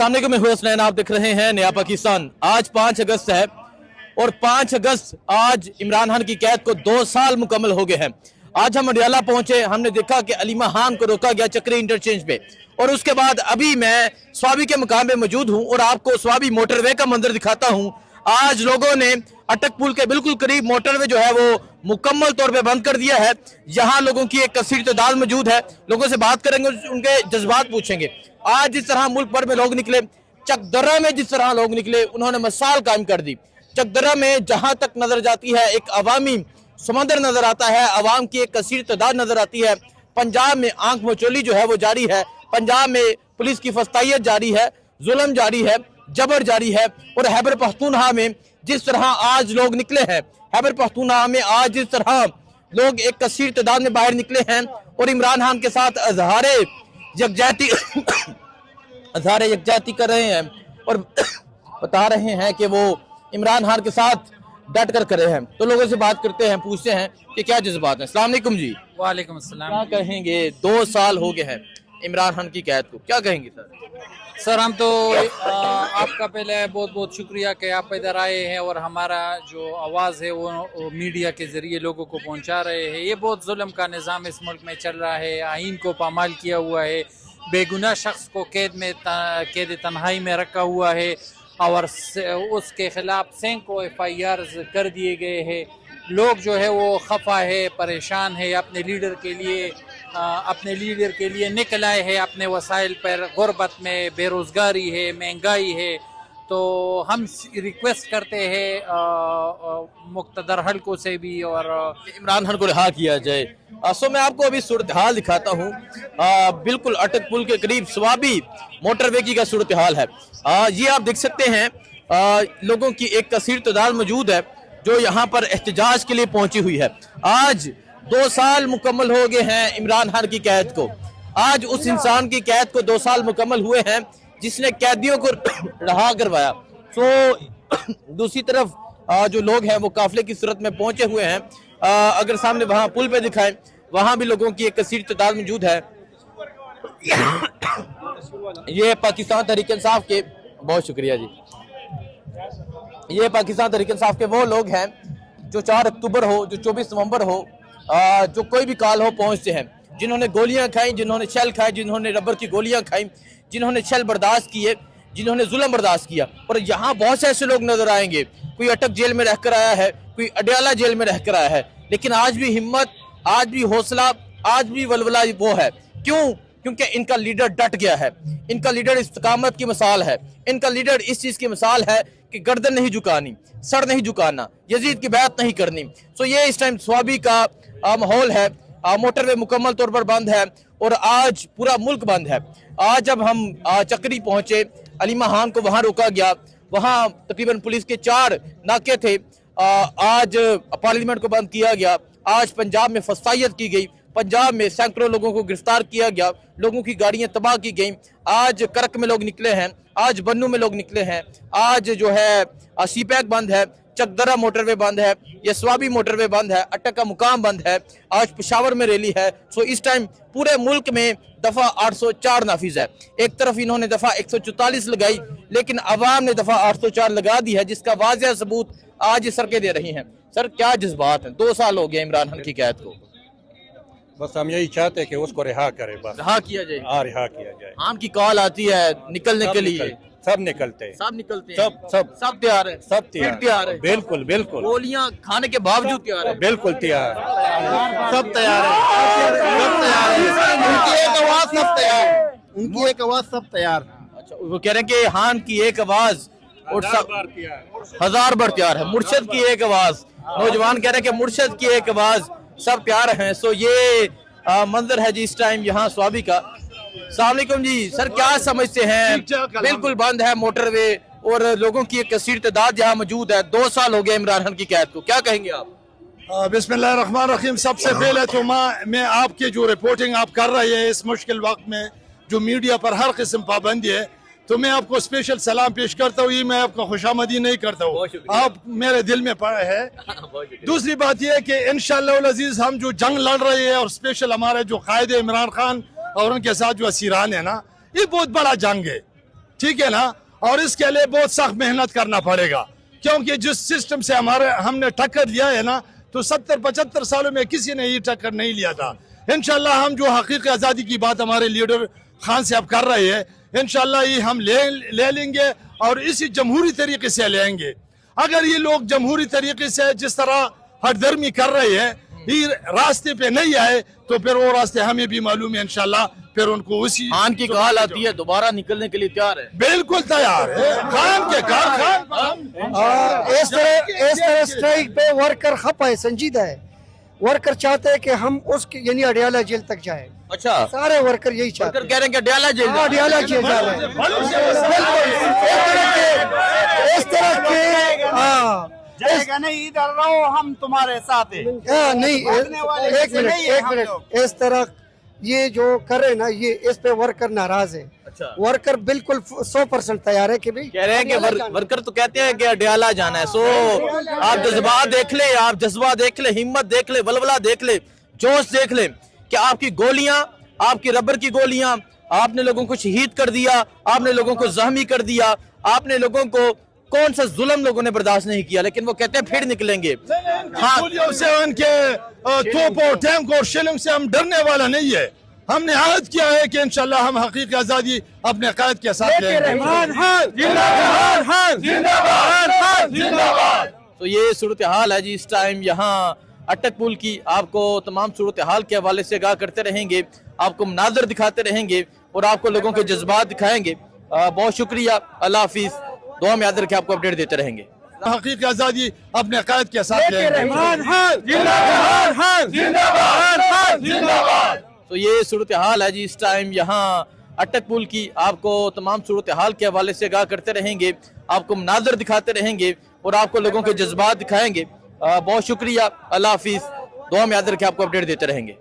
सामने को मैं हुसनैन, आप देख रहे हैं नया पाकिस्तान। आज 5 अगस्त है और 5 अगस्त आज इमरान खान की कैद को 2 साल मुकम्मल हो गए हैं। आज हम अडियाला पहुंचे, हमने देखा कि अलीमा खान को रोका गया चक्री इंटरचेंज पे, और उसके बाद अभी मैं स्वाबी के मुकाम पे मौजूद हूं और आपको स्वाबी मोटरवे का मंजर दिखाता हूं। आज लोगों ने अटक पुल के बिल्कुल करीब मोटरवे जो है वो मुकम्मल तौर पे बंद कर दिया है। यहाँ लोगों की एक कसीर तादाद मौजूद है, लोगों से बात करेंगे, उनके जज्बात पूछेंगे। आज जिस तरह मुल्क भर में लोग निकले, चकदरा में जिस तरह लोग निकले, उन्होंने मिसाल कायम कर दी। चकदरा में जहां तक नजर जाती है एक अवामी समंदर नजर आता है, अवाम की एक कसीर तादाद नजर आती है। पंजाब में आंख मचोली जो है वो जारी है, पंजाब में पुलिस की फस्तायत जारी है, जुल्म जारी है, जबर जारी है। और खैबर पख्तूनख्वा में जिस तरह आज लोग निकले हैं, खैबर पख्तूनख्वा में आज जिस तरह लोग एक कसीर तादाद में बाहर निकले हैं और इमरान खान के साथ अजहारे यकजाती कर रहे हैं और बता रहे हैं कि वो इमरान खान के साथ डट कर रहे हैं। तो लोगों से बात करते हैं, पूछते हैं कि क्या जज्बात है। अस्सलाम वालेकुम जी। वालेकुम अस्सलाम। क्या कहेंगे, 2 साल हो गए हैं इमरान खान की कैद को, क्या कहेंगे सर? सर हम तो आपका पहले बहुत बहुत शुक्रिया कि आप इधर आए हैं और हमारा जो आवाज़ है वो मीडिया के ज़रिए लोगों को पहुंचा रहे हैं। ये बहुत जुल्म का निज़ाम इस मुल्क में चल रहा है, आइन को पामाल किया हुआ है, बेगुनाह शख्स को कैद तन्हाई में रखा हुआ है और उसके खिलाफ सैकड़ों FIR कर दिए गए हैं। लोग जो है वो खफा है, परेशान है, अपने लीडर के लिए निकल आए हैं अपने वसाइल पर। गुर्बत में बेरोज़गारी है, महंगाई है, तो हम रिक्वेस्ट करते हैं मुक़्तदर हल्कों से भी और इमरान खान को रिहा किया जाए। सो मैं आपको अभी सूरत हाल दिखाता हूँ। बिल्कुल अटक पुल के करीब स्वाबी मोटरवे की का सूरत हाल है। ये आप देख सकते हैं, लोगों की एक कसीर तादाद मौजूद है जो यहाँ पर एहतजाज के लिए पहुंची हुई है। आज 2 साल मुकम्मल हो गए हैं इमरान खान की कैद को। आज उस इंसान की कैद को 2 साल मुकम्मल हुए हैं जिसने कैदियों को रहा करवाया। तो दूसरी तरफ जो लोग हैं वो काफिले की सूरत में पहुंचे हुए हैं। अगर सामने वहां पुल पे दिखाएं, वहां भी लोगों की एक कसीर तादाद मौजूद है। ये पाकिस्तान तहरीक इंसाफ के, बहुत शुक्रिया जी, ये पाकिस्तान तहरीक इंसाफ के वो लोग हैं जो 4 अक्टूबर हो, जो 24 नवंबर हो, जो कोई भी काल हो पहुंचते हैं, जिन्होंने गोलियां खाई, जिन्होंने शैल खाए, जिन्होंने रबर की गोलियां खाई, जिन्होंने शैल बर्दाश्त किए, जिन्होंने जुल्म बर्दाश्त किया। और यहाँ बहुत से ऐसे लोग नजर आएंगे, कोई अटक जेल में रहकर आया है, कोई अडियाला जेल में रहकर आया है, लेकिन आज भी हिम्मत, आज भी हौसला, आज भी वलवला वो है। क्यों? क्योंकि इनका लीडर डट गया है, इनका लीडर इस्तिकामत की मिसाल है, इनका लीडर इस चीज की मिसाल है कि गर्दन नहीं झुकानी, सर नहीं झुकाना, यजीद की बात नहीं करनी। सो ये इस टाइम स्वाबी का माहौल है। मोटरवे मुकम्मल तौर पर बंद है और आज पूरा मुल्क बंद है। आज जब हम चक्री पहुंचे, अलीमा खान को वहां रोका गया, वहां तकरीबन पुलिस के 4 नाके थे। आज पार्लियामेंट को बंद किया गया, आज पंजाब में फसायत की गई, पंजाब में सैकड़ों लोगों को गिरफ्तार किया गया, लोगों की गाड़ियां तबाह की गई। आज करक में लोग निकले हैं, आज बन्नू में लोग निकले हैं, आज जो है सीपैक बंद है, चकदरा मोटरवे बंद है, ये स्वाबी मोटरवे बंद है, अटक का मुकाम बंद है, आज पेशावर में रैली है। सो इस टाइम पूरे मुल्क में दफा 804 नाफिज है। एक तरफ इन्होंने दफा 144 लगाई, लेकिन अवाम ने दफा 804 लगा दी है, जिसका वाज़ेह सबूत आज ये सड़कें दे रही हैं। सर क्या जज्बात हैं? 2 साल हो गए इमरान खान की कैद को। बस हम यही चाहते हैं कि उसको रिहा करें, बस रिहा किया जाए। हाँ, रिहा किया जाए। आम की कॉल आती है निकलने के लिए, सब निकलते हैं, सब निकलते हैं, सब तैयार है, सब तैयार है, बिल्कुल बिल्कुल। गोलियां खाने के बावजूद तैयार है, बिल्कुल तैयार, सब तैयार है, सब तैयार है, उनकी एक आवाज सब तैयार, उनकी एक आवाज सब तैयार। अच्छा, वो कह रहे हैं कि खान की एक आवाज और सब 1000 बार तैयार है। मुर्शद की एक आवाज, नौजवान कह रहे हैं कि मुर्शद की एक आवाज, सब तैयार हैं। सो ये मंजर है जी इस टाइम यहाँ स्वाबी का। अस्सलाम वालेकुम जी। सर क्या समझते हैं? बिल्कुल बंद है मोटरवे और लोगों की एक कसीर तादाद यहाँ मौजूद है। 2 साल हो गए इमरान खान की कैद को, क्या कहेंगे आप? बिस्मिल्लाहिर्रहमानिर्रहीम। सबसे पहले तो मैं आपकी जो रिपोर्टिंग आप कर रहे हैं इस मुश्किल वक्त में, जो मीडिया पर हर किस्म पाबंदी है, तो मैं आपको स्पेशल सलाम पेश करता हूँ। ये मैं आपको खुशामदी नहीं करता हूँ, आप मेरे दिल में पड़े हैं। दूसरी बात यह है कि इंशाअल्लाह अजीज हम जो जंग लड़ रहे हैं और स्पेशल हमारे जो कायदे इमरान खान और उनके साथ जो असीरान है ना, ये बहुत बड़ा जंग है। ठीक है ना। और इसके लिए बहुत सख्त मेहनत करना पड़ेगा, क्योंकि जिस सिस्टम से हमने टक्कर लिया है ना, तो 70-75 सालों में किसी ने ये टक्कर नहीं लिया था। इंशाल्लाह हम जो हकीकी आज़ादी की बात हमारे लीडर खान से अब कर रहे हैं, इंशाल्लाह ये हम ले लेंगे और इसी जमहूरी तरीके से लेंगे। अगर ये लोग जमहूरी तरीके से जिस तरह हरदर्मी कर रहे हैं, ये रास्ते पे नहीं आए, तो फिर वो रास्ते हमें भी मालूम है। इंशाल्लाह फिर उनको उसी खान की कॉल आती है, दोबारा निकलने के लिए तैयार है। बिल्कुल तैयार है। खान इस तरह स्ट्राइक पे वर्कर खपा है, संजीदा है। वर्कर चाहते हैं कि हम उसके यानी अडियाला जेल तक जाए। अच्छा, सारे वर्कर यही चाहते वर्कर कह रहे हैं कि अडियाला जेल जाओ। अडियाला जेल जा रहे हैं। इस तरह के जाएगा नहीं, इधर रहो, हम तुम्हारे साथ हैं। नहीं, एक मिनट, इस तरह ये जो कर रहे हैं ना, ये इस पे वर्कर नाराज है। अच्छा, वर्कर बिल्कुल 100% तैयार है कि भाई कह रहे हैं कि वर्कर तो कहते हैं कि अडियाला जाना है। सो आप जज्बा देख ले, आप जज्बा देख ले, हिम्मत देख ले, बलबला देख ले, जोश देख ले कि आपकी गोलियां, आपकी रबर की गोलियां, आपने लोगों को शहीद कर दिया, आपने लोगों को जख्मी कर दिया, आपने लोगों को कौन सा जुल्म लोगों ने बर्दाश्त नहीं किया, लेकिन वो कहते हैं फिर निकलेंगे। हाँ, से उनके तोप और टैंक और शिलिंग से हम डरने वाला नहीं है। हमने आयद किया है कि इंशाल्लाह हम हकीकी आजादी अपने कायद के साथ लेंगे। तो ये सूरत हाल है जी इस टाइम यहाँ अटक पुल की। आपको तमाम सूरत हाल के हवाले से आगाह करते रहेंगे, आपको मनाजर दिखाते रहेंगे और आपको लोगों के जज्बात दिखाएंगे। बहुत शुक्रिया, अल्लाह हाफिज। दुआ में याद रखें, आपको अपडेट देते रहेंगे। हकीकी आजादी अपने कायद के साथ लेंगे। तो ये सूरत हाल है जी इस टाइम यहाँ अटक पुल की। आपको तमाम सूरत हाल के हवाले से आगाह करते रहेंगे, आपको मनाजर दिखाते रहेंगे और आपको लोगों के जज्बात दिखाएंगे। बहुत शुक्रिया, अल्लाह हाफिज। दुआ में याद रखें, आपको अपडेट देते रहेंगे।